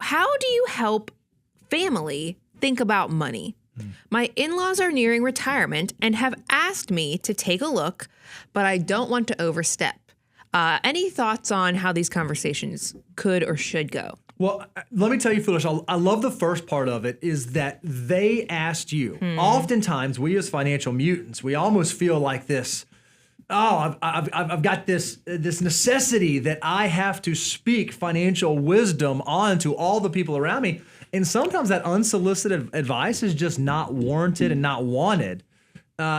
how do you help family think about money? My in-laws are nearing retirement and have asked me to take a look, but I don't want to overstep. Any thoughts on how these conversations could or should go? Well, let me tell you, Foolish, I love the first part of it is that they asked you. Oftentimes, we as financial mutants, we almost feel like this, I've got this necessity that I have to speak financial wisdom on to all the people around me. And sometimes that unsolicited advice is just not warranted and not wanted.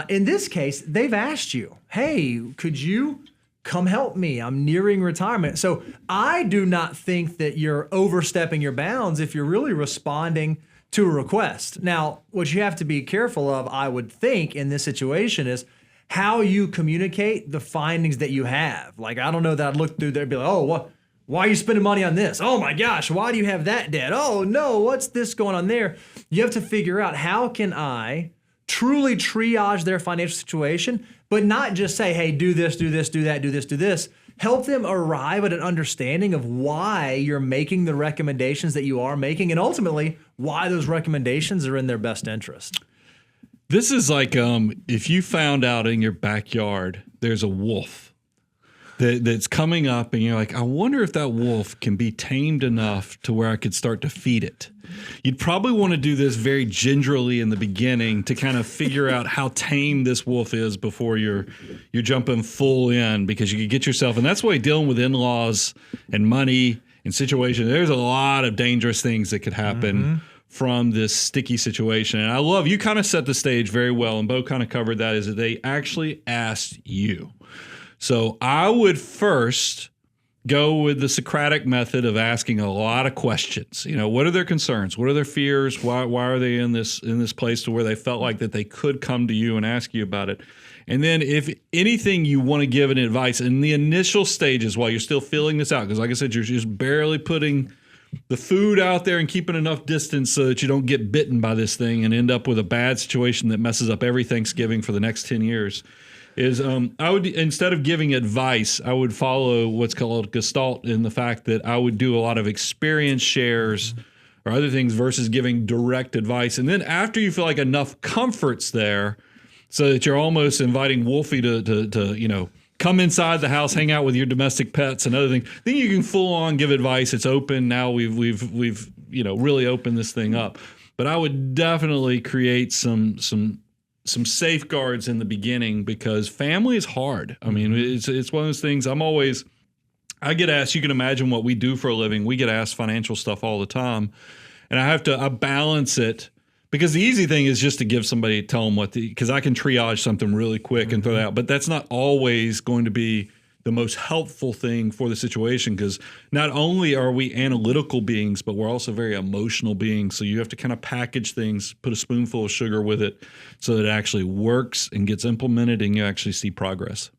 In this case, they've asked you, hey, could you come help me? I'm nearing retirement. So I do not think that you're overstepping your bounds if you're really responding to a request. Now, what you have to be careful of, I would think, in this situation is how you communicate the findings that you have. Like, I don't know that I'd look through there and be like, oh, what? Why are you spending money on this? Oh my gosh, why do you have that debt? Oh no, what's this going on there? You have to figure out, how can I truly triage their financial situation, but not just say, hey, do this, do this, do that, do this, do this. Help them arrive at an understanding of why you're making the recommendations that you are making, and ultimately why those recommendations are in their best interest. This is like if you found out in your backyard there's a wolf that's coming up, and you're like, I wonder if that wolf can be tamed enough to where I could start to feed it. You'd probably want to do this very gingerly in the beginning to kind of figure out how tame this wolf is before you're jumping full in, because you could get yourself, and that's why dealing with in-laws and money and situations, there's a lot of dangerous things that could happen from this sticky situation. And I love, you kind of set the stage very well, and Bo kind of covered that, is that they actually asked you. So I would first go with the Socratic method of asking a lot of questions. You know, what are their concerns? What are their fears? Why are they in this place to where they felt like that they could come to you and ask you about it? And then if anything you want to give an advice in the initial stages while you're still filling this out, because like I said, you're just barely putting the food out there and keeping enough distance so that you don't get bitten by this thing and end up with a bad situation that messes up every Thanksgiving for the next 10 years. Is I would, instead of giving advice, I would follow what's called Gestalt, in the fact that I would do a lot of experience shares or other things versus giving direct advice. And then after you feel like enough comfort's there, so that you're almost inviting Wolfie to you know, come inside the house, hang out with your domestic pets and other things, then you can full on give advice. It's open now. We've you know, really opened this thing up. But I would definitely create some safeguards in the beginning, because family is hard. I mean, it's one of those things. I get asked, you can imagine what we do for a living. We get asked financial stuff all the time, and I balance it, because the easy thing is just to tell them because I can triage something really quick and throw that out, but that's not always going to be the most helpful thing for the situation, because not only are we analytical beings, but we're also very emotional beings. So you have to kind of package things, put a spoonful of sugar with it so that it actually works and gets implemented and you actually see progress.